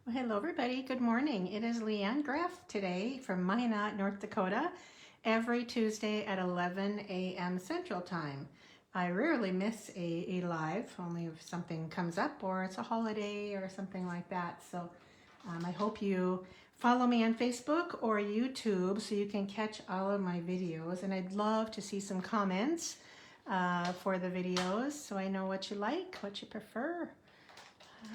Well, hello everybody. Good morning. It is Leanne Graff today from Minot, North Dakota, every Tuesday at 11 a.m. Central Time. I rarely miss a live, only if something comes up or it's a holiday or something like that. So I hope you follow me on Facebook or YouTube so you can catch all of my videos. And I'd love to see some comments for the videos so I know what you like, what you prefer.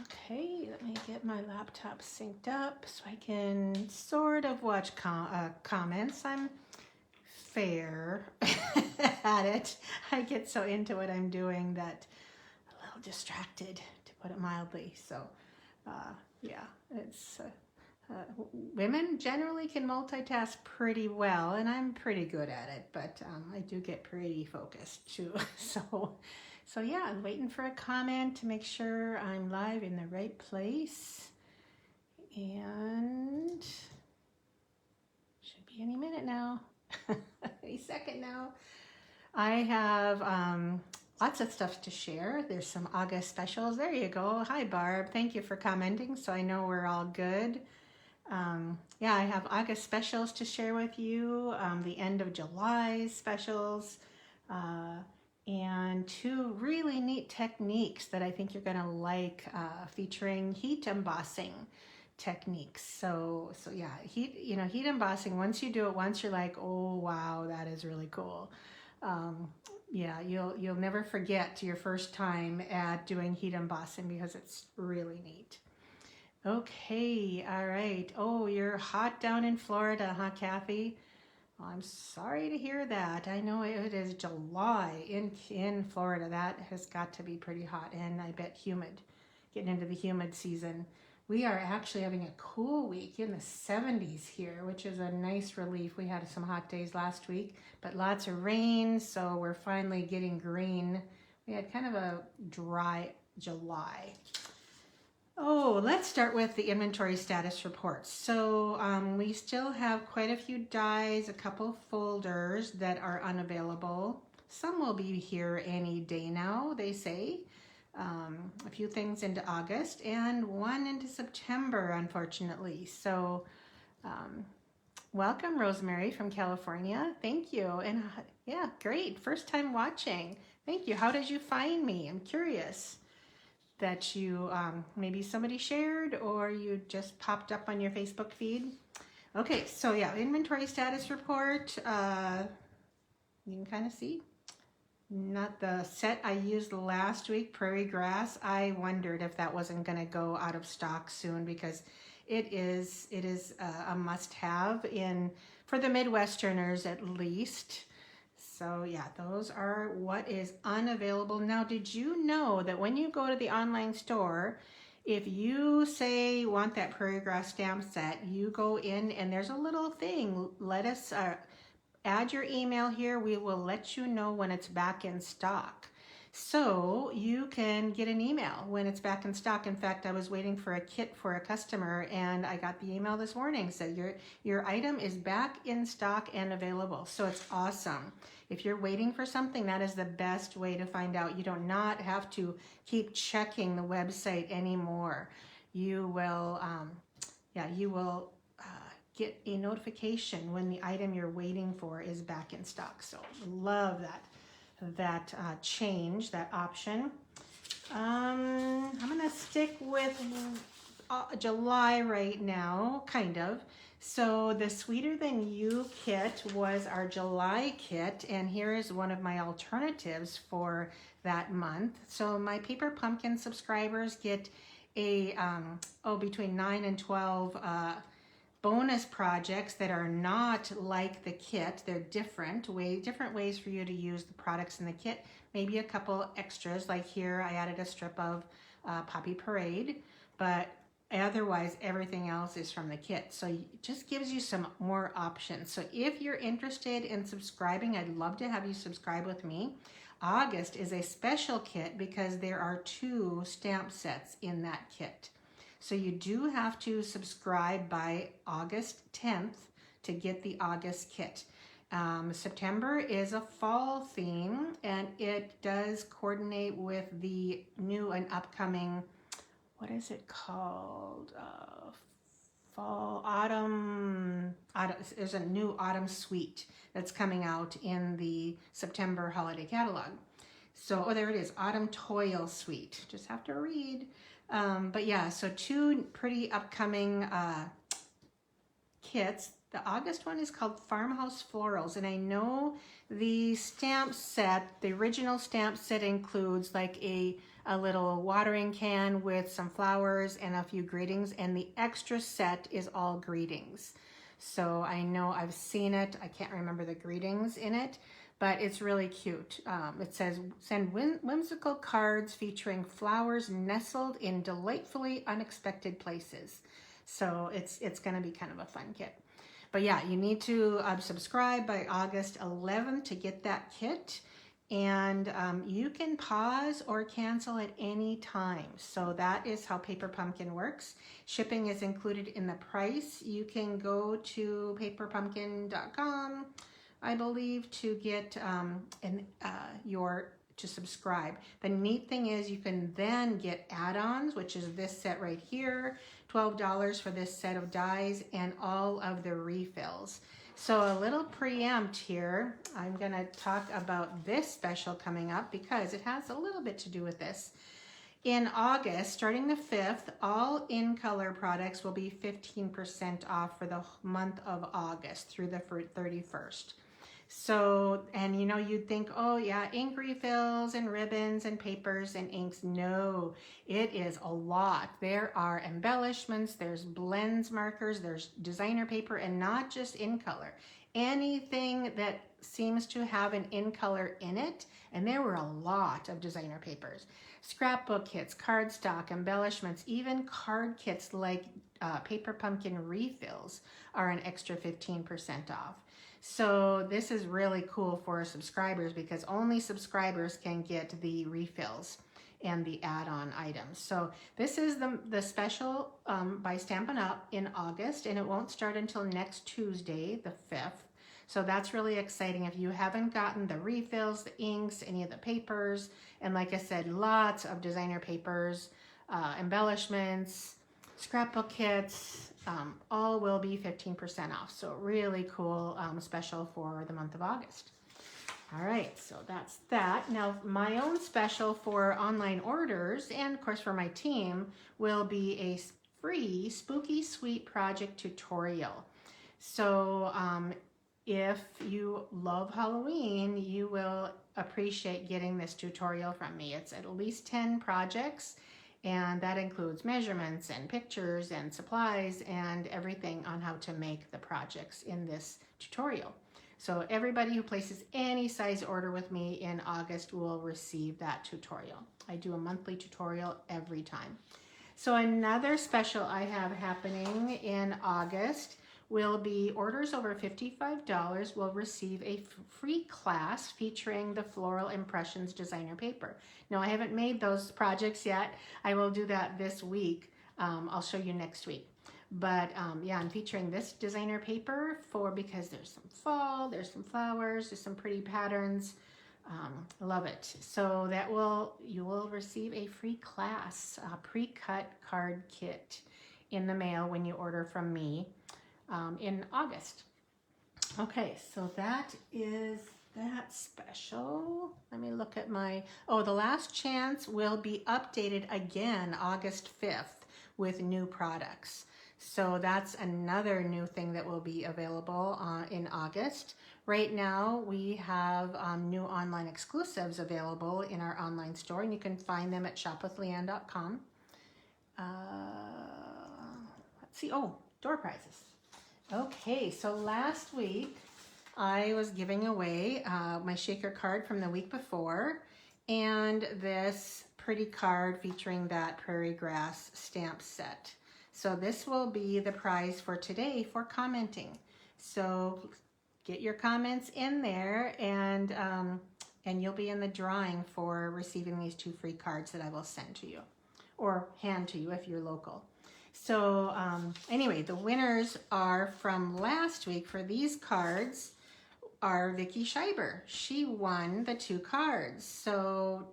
Okay, let me get my laptop synced up so I can sort of watch comments. I'm fair at it. I get so into what I'm doing that a little distracted, to put it mildly. So, yeah, it's women generally can multitask pretty well, and I'm pretty good at it, but I do get pretty focused too. So yeah, I'm waiting for a comment to make sure I'm live in the right place, and should be any minute now, any second now. I have lots of stuff to share. There's some August specials. There you go. Hi, Barb. Thank you for commenting, so I know we're all good. Yeah, I have August specials to share with you, the end of July specials, and two really neat techniques that I think you're gonna like, featuring heat embossing techniques. So yeah, heat embossing, once you do it once, you're like, oh wow, that is really cool. Yeah, you'll never forget your first time at doing heat embossing because it's really neat. Okay, all right. Oh, you're hot down in Florida, huh, Kathy? Well, I'm sorry to hear that. I know it is July in Florida. That has got to be pretty hot, and I bet humid, getting into the humid season. We are actually having a cool week in the 70s here, which is a nice relief. We had some hot days last week, but lots of rain, so we're finally getting green. We had kind of a dry July. Oh, let's start with the inventory status reports. So we still have quite a few dies, a couple folders that are unavailable. Some will be here any day now, they say. A few things into August and one into September, unfortunately. So welcome, Rosemary from California. Thank you. And yeah, great. First time watching. Thank you. How did you find me? I'm curious. That you maybe somebody shared or you just popped up on your Facebook feed. Okay, so yeah, inventory status report. You can kind of see. Not the set I used last week, Prairie Grass. I wondered if that wasn't going to go out of stock soon because it is a must-have for the Midwesterners at least. So yeah, those are what is unavailable. Now, did you know that when you go to the online store, if you say you want that Prairie Grass stamp set, you go in and there's a little thing, let us add your email here. We will let you know when it's back in stock. So you can get an email when it's back in stock. In fact, I was waiting for a kit for a customer and I got the email this morning, said your item is back in stock and available. So it's awesome. If you're waiting for something, that is the best way to find out. You do not have to keep checking the website anymore. You will, get a notification when the item you're waiting for is back in stock. So love that change, that option. I'm gonna stick with July right now, kind of. So the Sweeter Than You kit was our July kit, and here is one of my alternatives for that month. So my Paper Pumpkin subscribers get a between 9 and 12 bonus projects that are not like the kit. They're different ways for you to use the products in the kit. Maybe a couple extras, like here I added a strip of Poppy Parade, but otherwise everything else is from the kit. So it just gives you some more options. So if you're interested in subscribing, I'd love to have you subscribe with me. August is a special kit because there are 2 stamp sets in that kit. So you do have to subscribe by August 10th to get the August kit. September is a fall theme and it does coordinate with the new and upcoming what is it called? Autumn. There's a new autumn suite that's coming out in the September holiday catalog. So, oh, there it is, Autumn Toil Suite. Just have to read. But yeah, so two pretty upcoming kits. The August one is called Farmhouse Florals, and I know the stamp set, the original stamp set includes like a little watering can with some flowers and a few greetings, and the extra set is all greetings. So I know I've seen it. I can't remember the greetings in it, but it's really cute. It says, send whimsical cards featuring flowers nestled in delightfully unexpected places. So it's going to be kind of a fun kit. But yeah, you need to subscribe by August 11th to get that kit. And you can pause or cancel at any time. So that is how Paper Pumpkin works. Shipping is included in the price. You can go to paperpumpkin.com, I believe, to get to subscribe. The neat thing is you can then get add-ons, which is this set right here, $12 for this set of dies and all of the refills. So a little preempt here, I'm going to talk about this special coming up because it has a little bit to do with this. In August, starting the 5th, all in color products will be 15% off for the month of August through the 31st. So, and you know, you'd think, oh yeah, ink refills and ribbons and papers and inks. No, it is a lot. There are embellishments, there's blends markers, there's designer paper, and not just in color. Anything that seems to have an in color in it, and there were a lot of designer papers. Scrapbook kits, cardstock, embellishments, even card kits like Paper Pumpkin refills are an extra 15% off. So this is really cool for subscribers because only subscribers can get the refills and the add-on items. So this is the special by Stampin' Up! In August, and it won't start until next Tuesday, the 5th. So that's really exciting if you haven't gotten the refills, the inks, any of the papers, and like I said, lots of designer papers, embellishments, scrapbook kits, all will be 15% off. So really cool special for the month of August. All right, so that's that. Now my own special for online orders and of course for my team will be a free Spooky Sweet project tutorial. So if you love Halloween, you will appreciate getting this tutorial from me. It's at least 10 projects. And that includes measurements and pictures and supplies and everything on how to make the projects in this tutorial. So everybody who places any size order with me in August will receive that tutorial. I do a monthly tutorial every time. So another special I have happening in August will be orders over $55 will receive a free class featuring the Floral Impressions designer paper. Now I haven't made those projects yet. I will do that this week. I'll show you next week. But yeah, I'm featuring this designer paper because there's some fall, there's some flowers, there's some pretty patterns. Love it. So you will receive a free class, pre-cut card kit in the mail when you order from me. In August. Okay, so that is that special. Let me look at the last chance will be updated again August 5th with new products. So that's another new thing that will be available in August. Right now we have new online exclusives available in our online store, and you can find them at shopwithleanne.com. Let's see, door prizes. Okay, so last week I was giving away my shaker card from the week before and this pretty card featuring that prairie grass stamp set. So this will be the prize for today for commenting. So get your comments in there and you'll be in the drawing for receiving these 2 free cards that I will send to you or hand to you if you're local. So anyway, the winners are from last week for these cards are Vicki Scheiber. She won the 2 cards. So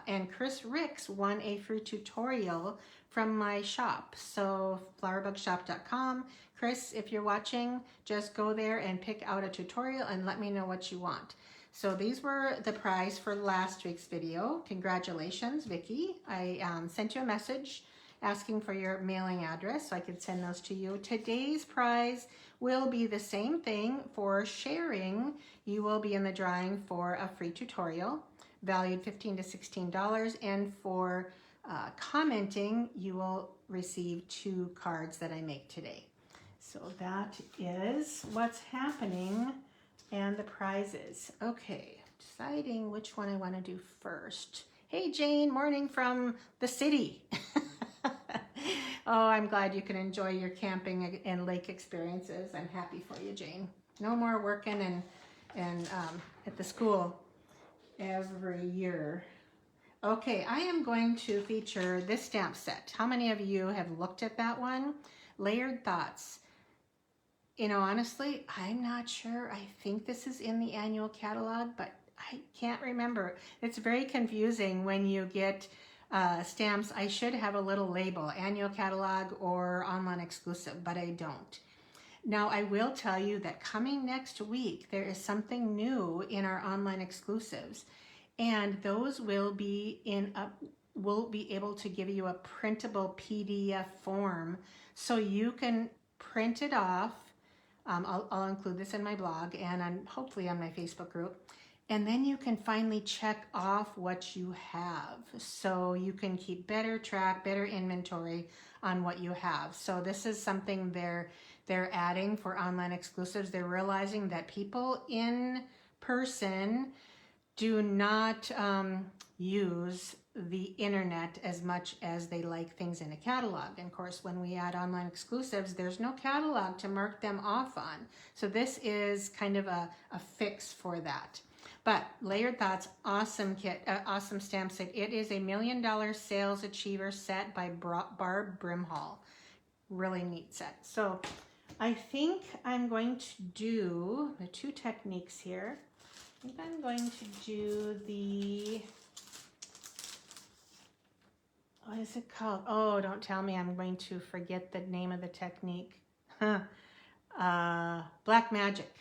And Chris Ricks won a free tutorial from my shop. So flowerbugshop.com. Chris, if you're watching, just go there and pick out a tutorial and let me know what you want. So these were the prize for last week's video. Congratulations, Vicki. I sent you a message asking for your mailing address so I could send those to you. Today's prize will be the same thing. For sharing, you will be in the drawing for a free tutorial valued $15 to $16, and for commenting, you will receive 2 cards that I make today. So that is what's happening and the prizes. Okay, deciding which one I want to do first. Hey Jane, morning from the city. Oh, I'm glad you can enjoy your camping and lake experiences. I'm happy for you, Jane. No more working and at the school every year. Okay, I am going to feature this stamp set. How many of you have looked at that one? Layered Thoughts. You know, honestly, I'm not sure. I think this is in the annual catalog, but I can't remember. It's very confusing when you get stamps. I should have a little label, annual catalog or online exclusive, but I don't. Now, I will tell you that coming next week, there is something new in our online exclusives, and those will be we'll be able to give you a printable PDF form so you can print it off. I'll include this in my blog and hopefully on my Facebook group. And then you can finally check off what you have. So you can keep better track, better inventory on what you have. So this is something they're adding for online exclusives. They're realizing that people in person do not use the internet as much as they like things in a catalog. And of course, when we add online exclusives, there's no catalog to mark them off on. So this is kind of a fix for that. But Layered Thoughts, awesome kit, awesome stamp set. It is a $1 Million Sales Achiever set by Barb Brimhall. Really neat set. So I think I'm going to do the 2 techniques here. I think I'm going to do the, what is it called? Oh, don't tell me I'm going to forget the name of the technique. Black Magic.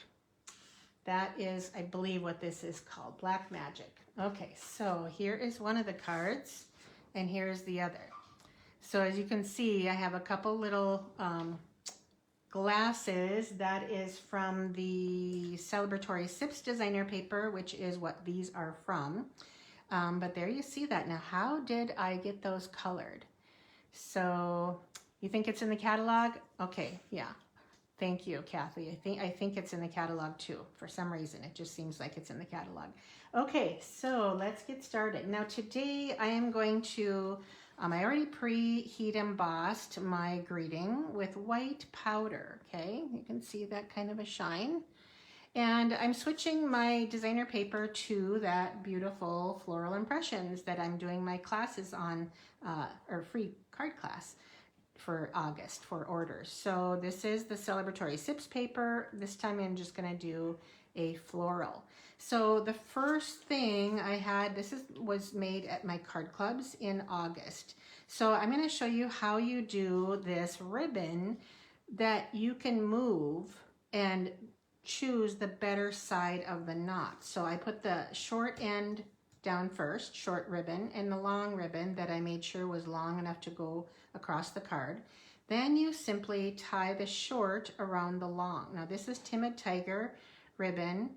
That is, I believe, what this is called, Black Magic. Okay, so here is one of the cards, and here's the other. So as you can see, I have a couple little glasses. That is from the Celebratory Sips designer paper, which is what these are from. But there you see that. Now, how did I get those colored? So you think it's in the catalog? Okay, yeah. Thank you, Kathy. I think it's in the catalog too. For some reason, it just seems like it's in the catalog. Okay, so let's get started. Now today I am going to, I already pre-heat embossed my greeting with white powder, okay? You can see that kind of a shine. And I'm switching my designer paper to that beautiful Floral Impressions that I'm doing my classes on, or free card class for August for orders. So this is the Celebratory Sips paper. This time I'm just gonna do a floral. So the first thing I had, was made at my card clubs in August. So I'm gonna show you how you do this ribbon that you can move and choose the better side of the knot. So I put the short end down first, short ribbon, and the long ribbon that I made sure was long enough to go across the card. Then you simply tie the short around the long. Now this is Timid Tiger ribbon,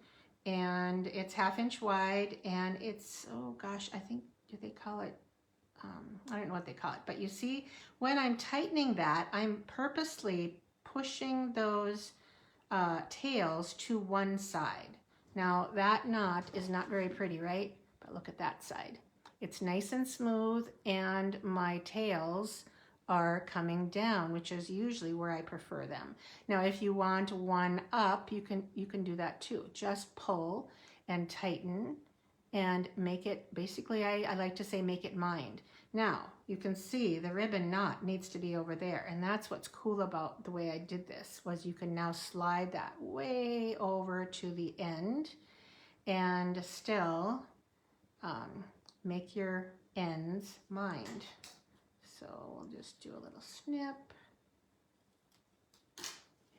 and it's 1/2 inch wide, and it's, oh gosh, I think, do they call it, I don't know what they call it, but you see, when I'm tightening that, I'm purposely pushing those tails to one side. Now that knot is not very pretty, right? But look at that side. It's nice and smooth, and my tails are coming down, which is usually where I prefer them. Now, if you want one up, you can do that too. Just pull and tighten and make it, basically, I like to say make it mined. Now, you can see the ribbon knot needs to be over there, and that's what's cool about the way I did this, was you can now slide that way over to the end and still make your ends mind. So we'll just do a little snip.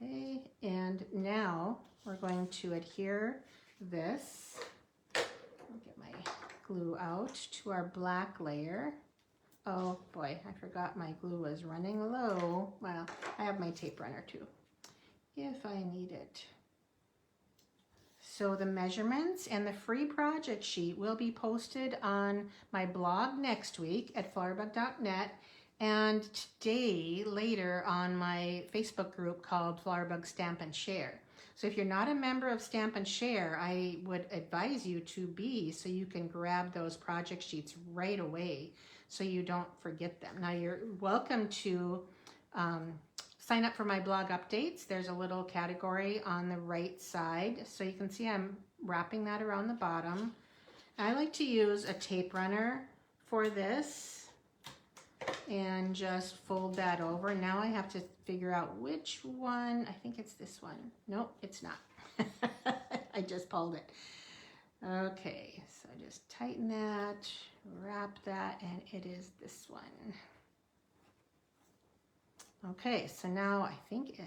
Okay, and now we're going to adhere this, I'll get my glue out, to our black layer. Oh boy, I forgot my glue was running low. Well, I have my tape runner too, if I need it. So the measurements and the free project sheet will be posted on my blog next week at flowerbug.net, and today later on my Facebook group called Flowerbug Stamp and Share. So if you're not a member of Stamp and Share, I would advise you to be, so you can grab those project sheets right away so you don't forget them. Now you're welcome to sign up for my blog updates. There's a little category on the right side. So you can see I'm wrapping that around the bottom. I like to use a tape runner for this and just fold that over. Now I have to figure out which one. I think it's this one. Nope, it's not. I just pulled it. Okay, so just tighten that, wrap that, and it is this one. Okay, so now I think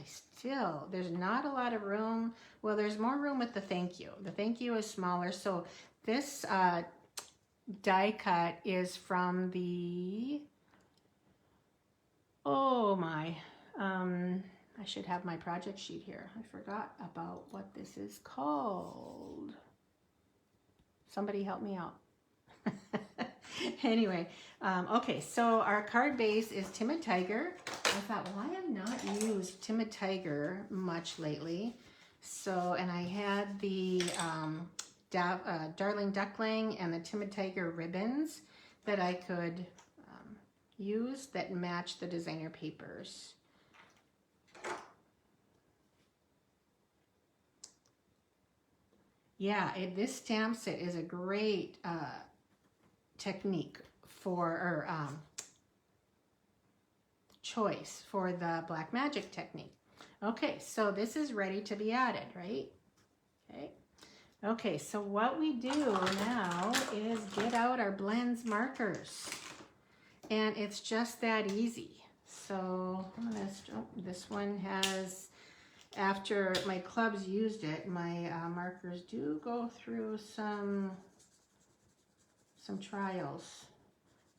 there's not a lot of room. Well, there's more room with the thank you. The thank you is smaller. So this die cut is from the, oh my, I should have my project sheet here. I forgot about what this is called. Somebody help me out. Anyway, okay, so our card base is Timid Tiger. I thought, well, I have not used Timid Tiger much lately. So, and I had the Darling Duckling and the Timid Tiger ribbons that I could use that match the designer papers. Yeah, this stamp set is a great technique for, or choice for the Black Magic technique. Okay, so this is ready to be added, right? Okay, so what we do now is get out our blends markers, and it's just that easy. So I'm gonna, this one has, after my clubs used it, my markers do go through some trials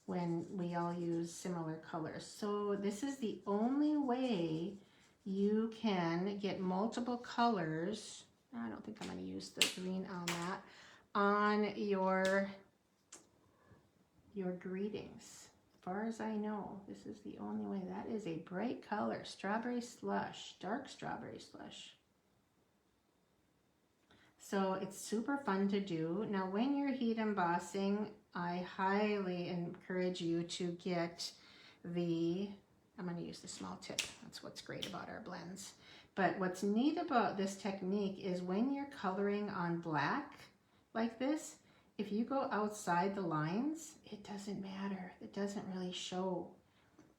when we all use similar colors. So this is the only way you can get multiple colors. I don't think I'm going to use the green on that, on your greetings. As far as I know, this is the only way. That is a bright color, strawberry slush, dark strawberry slush. So it's super fun to do. Now when you're heat embossing, I highly encourage you to get the, I'm going to use the small tip. That's what's great about our blends. But what's neat about this technique is when you're coloring on black like this, if you go outside the lines, it doesn't matter. It doesn't really show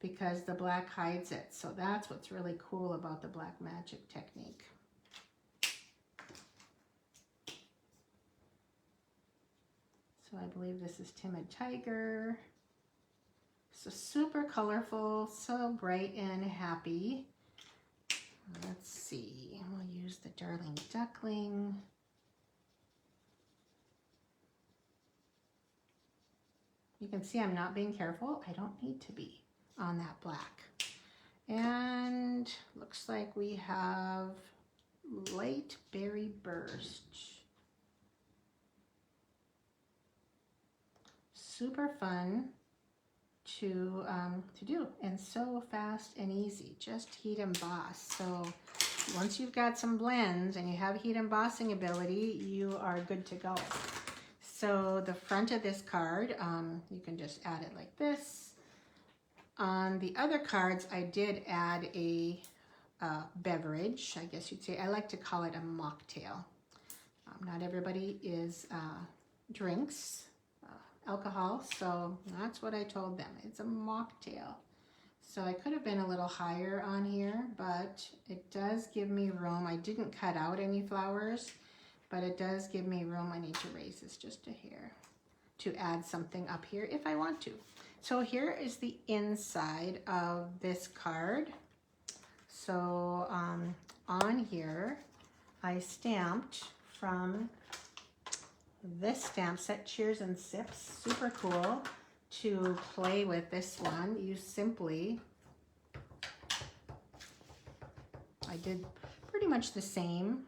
because the black hides it. So that's what's really cool about the Black Magic technique. So I believe this is Timid Tiger. So super colorful, so bright and happy. Let's see, we'll use the Darling Duckling. You can see I'm not being careful. I don't need to be on that black. And looks like we have Light Berry Burst. Super fun to do, and so fast and easy. Just heat emboss. So once you've got some blends and you have heat embossing ability, you are good to go. So the front of this card, you can just add it like this. On the other cards, I did add a beverage, I guess you'd say. I like to call it a mocktail. Not everybody drinks alcohol, so that's what I told them. It's a mocktail. So I could have been a little higher on here, but it does give me room. I didn't cut out any flowers, but it does give me room. I need to raise this just a hair to add something up here if I want to. So here is the inside of this card. So on here, I stamped from this stamp set, Cheers and Sips. Super cool to play with this one. You simply, I did pretty much the same.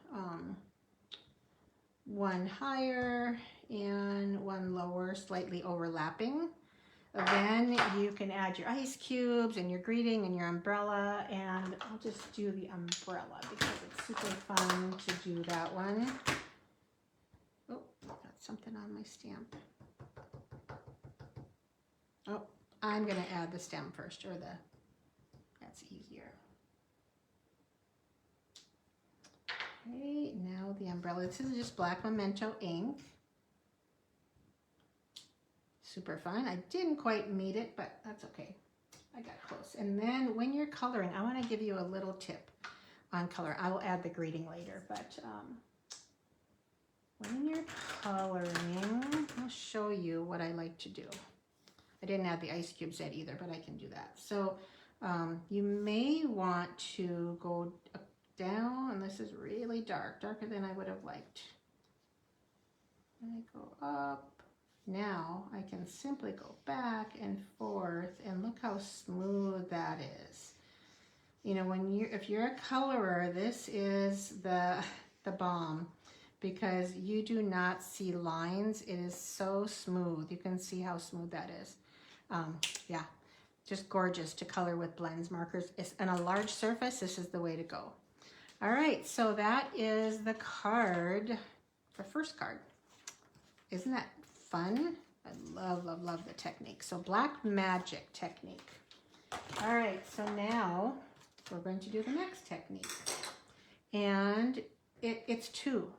One higher and one lower, slightly overlapping. Then you can add your ice cubes and your greeting and your umbrella, and I'll just do the umbrella because it's super fun to do that one. Oh, got something on my stamp. Oh, I'm gonna add the stem first, or that's easier. Okay, now the umbrella. This is just black memento ink. Super fun. I didn't quite meet it, but that's okay. I got close. And then when you're coloring, I want to give you a little tip on color. I will add the greeting later, but when you're coloring, I'll show you what I like to do. I didn't add the ice cubes yet either, but I can do that. So you may want to go down, and this is really dark, darker than I would have liked. And I go up. Now I can simply go back and forth, and look how smooth that is. You know, if you're a colorer, this is the bomb, because you do not see lines. It is so smooth. You can see how smooth that is. Yeah, just gorgeous to color with blends, markers. On a large surface, this is the way to go. All right, so that is the card, the first card. Isn't that fun? I love, love, love the technique. So Black Magic technique. All right, so now we're going to do the next technique. And it's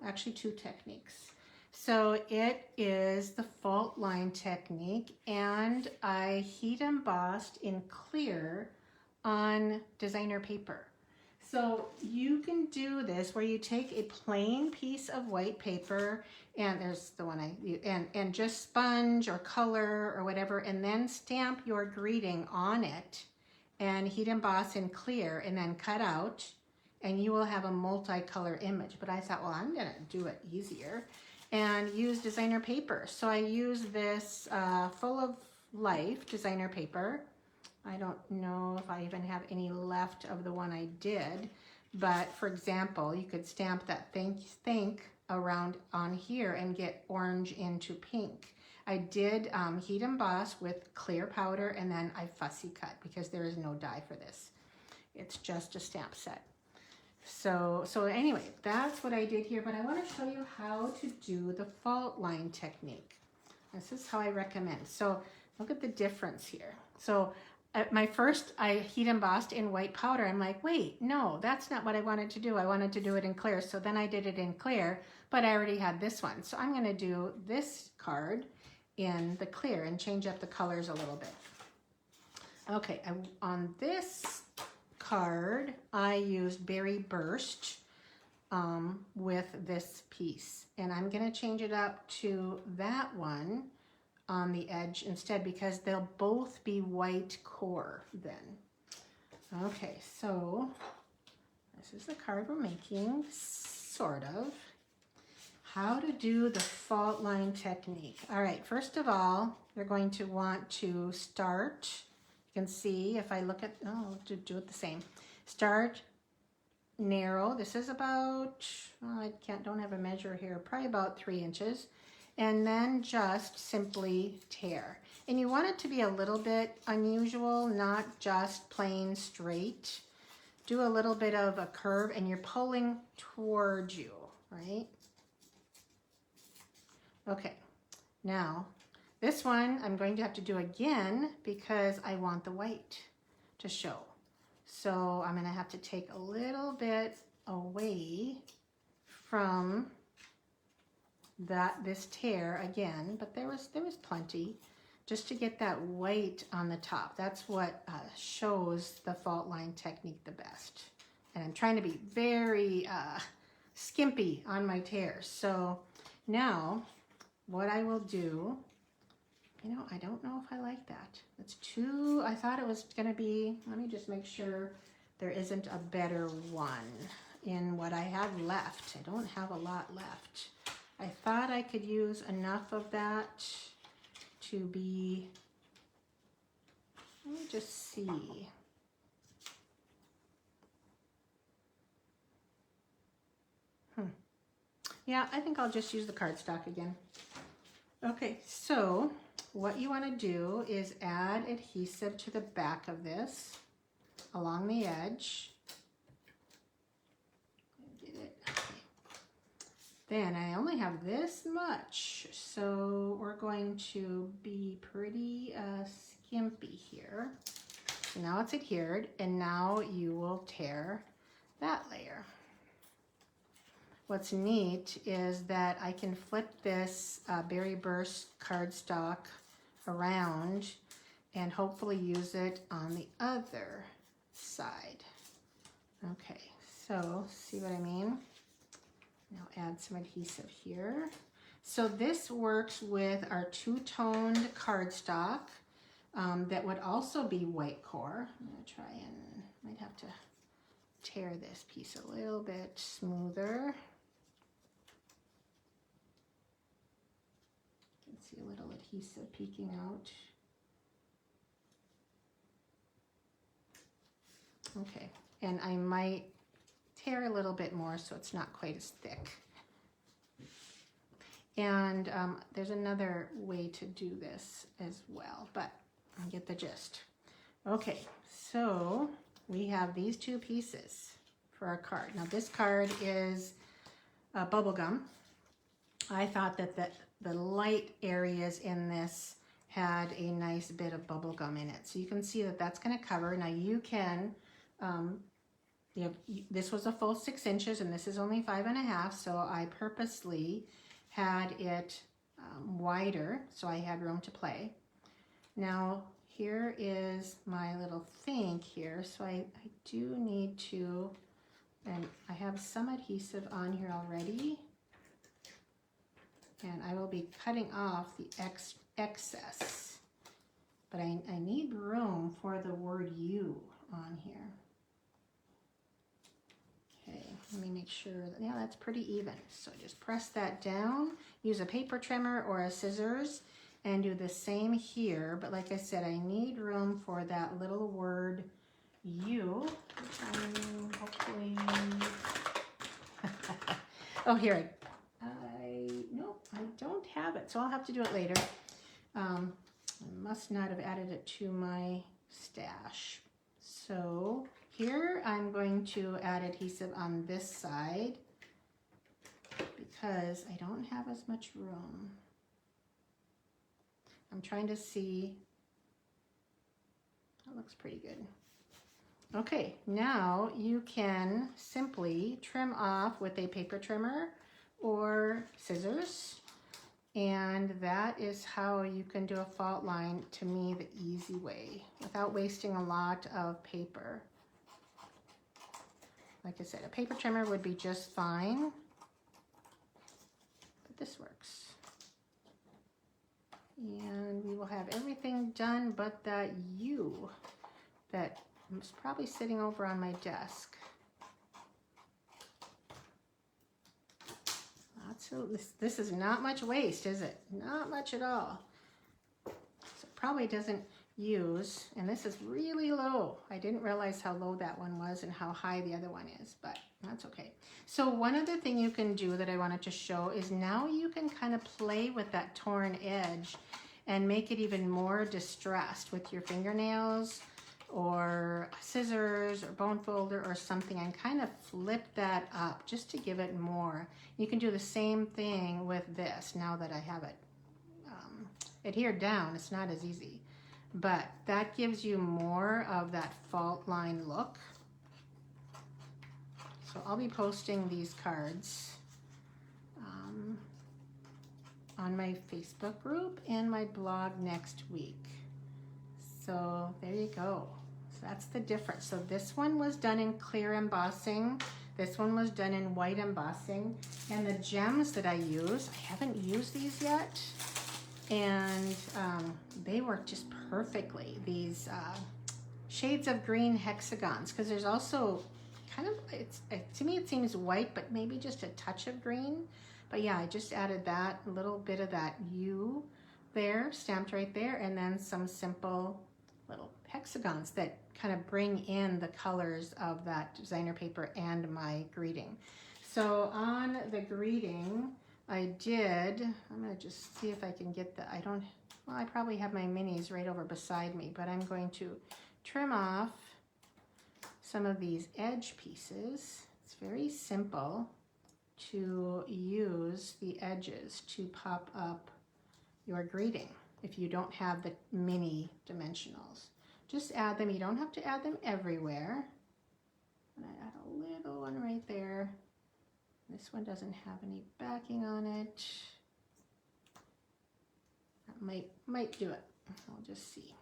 actually two techniques. So it is the fault line technique, and I heat embossed in clear on designer paper. So you can do this where you take a plain piece of white paper, and there's the one and just sponge or color or whatever, and then stamp your greeting on it and heat emboss in clear, and then cut out, and you will have a multicolor image. But I thought, well, I'm gonna do it easier and use designer paper. So I use this Full of Life designer paper. I don't know if I even have any left of the one I did, but for example, you could stamp that think around on here and get orange into pink. I did heat emboss with clear powder, and then I fussy cut because there is no die for this. It's just a stamp set. So anyway, that's what I did here, but I want to show you how to do the fault line technique. This is how I recommend. So look at the difference here. So at my first, I heat embossed in white powder. I'm like, wait, no, that's not what I wanted to do. I wanted to do it in clear. So then I did it in clear, but I already had this one. So I'm going to do this card in the clear and change up the colors a little bit. Okay, on this card, I used Berry Burst with this piece. And I'm going to change it up to that one on the edge instead, because they'll both be white core then. Okay, so this is the card we're making, sort of. How to do the fault line technique. All right, first of all, you're going to want to start. You can see if I look at, do it the same. Start narrow. This is about, don't have a measure here, probably about 3 inches. And then just simply tear. And you want it to be a little bit unusual, not just plain straight. Do a little bit of a curve, and you're pulling towards you, right? Okay, now this one I'm going to have to do again because I want the white to show. So I'm gonna have to take a little bit away from this tear again, but there was plenty, just to get that white on the top. That's what shows the fault line technique the best. And I'm trying to be very skimpy on my tears. So now what I will do you know, I don't know if I like that. It's too, I thought it was gonna be, let me just make sure there isn't a better one in what I have left. I don't have a lot left. I thought I could use enough of that to be, let me just see. Yeah, I think I'll just use the cardstock again. Okay, so what you want to do is add adhesive to the back of this along the edge. Get it. Okay. Then I only have this much, so we're going to be pretty skimpy here. So now it's adhered, and now you will tear that layer. What's neat is that I can flip this Berry Burst cardstock around and hopefully use it on the other side. Okay, so see what I mean? Now add some adhesive here. So this works with our two-toned cardstock that would also be white core. I'm gonna try and, might have to tear this piece a little bit smoother. See a little adhesive peeking out. Okay, and I might tear a little bit more so it's not quite as thick. And there's another way to do this as well, but I get the gist. Okay, so we have these two pieces for our card. Now this card is bubble gum. I thought that the light areas in this had a nice bit of bubble gum in it. So you can see that that's going to cover. Now you can, this was a full 6 inches and this is only 5.5. So I purposely had it wider so I had room to play. Now here is my little think here. So I do need to, and I have some adhesive on here already. And I will be cutting off the excess, but I need room for the word you on here. Okay, let me make sure that, yeah, that's pretty even. So just press that down, use a paper trimmer or a scissors, and do the same here. But like I said, I need room for that little word you, which hopefully, oh, here, nope, I don't have it, so I'll have to do it later. I must not have added it to my stash. So here I'm going to add adhesive on this side because I don't have as much room. I'm trying to see, that looks pretty good. Okay, now you can simply trim off with a paper trimmer or scissors, and that is how you can do a fault line, to me, the easy way without wasting a lot of paper. Like I said, a paper trimmer would be just fine, but this works. And we will have everything done but that U that is probably sitting over on my desk. So this is not much waste, is it? Not much at all. So it probably doesn't use, and this is really low. I didn't realize how low that one was and how high the other one is, but that's okay. So one other thing you can do that I wanted to show is now you can kind of play with that torn edge and make it even more distressed with your fingernails or scissors or bone folder or something, and kind of flip that up just to give it more. You can do the same thing with this now that I have it adhered down. It's not as easy, but that gives you more of that fault line look. So I'll be posting these cards on my Facebook group and my blog next week. So there you go. So that's the difference. So this one was done in clear embossing. This one was done in white embossing. And the gems that I use, I haven't used these yet. And work just perfectly. These shades of green hexagons, because there's also kind of, to me it seems white, but maybe just a touch of green. But yeah, I just added that, a little bit of that U there, stamped right there, and then some simple little hexagons that kind of bring in the colors of that designer paper and my greeting. So on the greeting, I'm gonna just see if I can get well, I probably have my minis right over beside me, but I'm going to trim off some of these edge pieces. It's very simple to use the edges to pop up your greeting if you don't have the mini dimensionals. Just add them. You don't have to add them everywhere. And I add a little one right there. This one doesn't have any backing on it. That might do it. I'll just see.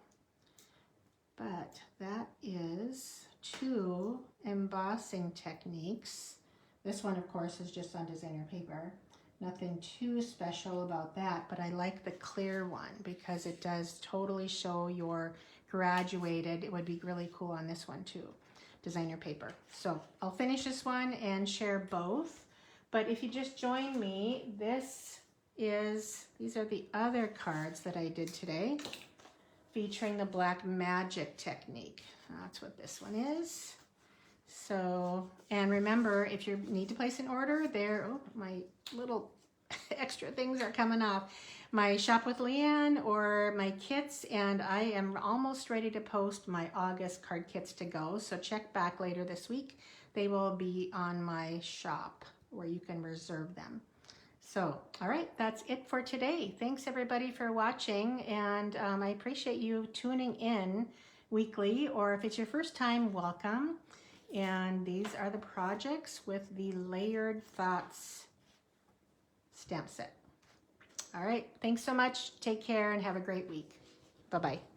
But that is 2 embossing techniques. This one, of course, is just on designer paper. Nothing too special about that, but I like the clear one because it does totally show your graduated. It would be really cool on this one too, designer paper. So I'll finish this one and share both. But if you just join me, these are the other cards that I did today, featuring the black magic technique. That's what this one is. So, and remember, if you need to place an order, my little extra things are coming off. My Shop with Leanne or my kits, and I am almost ready to post my August card kits to go. So check back later this week. They will be on my shop where you can reserve them. So, all right, that's it for today. Thanks everybody for watching, and I appreciate you tuning in weekly, or if it's your first time, welcome. And these are the projects with the Layered Thoughts stamp set. All right, thanks so much. Take care and have a great week. Bye-bye.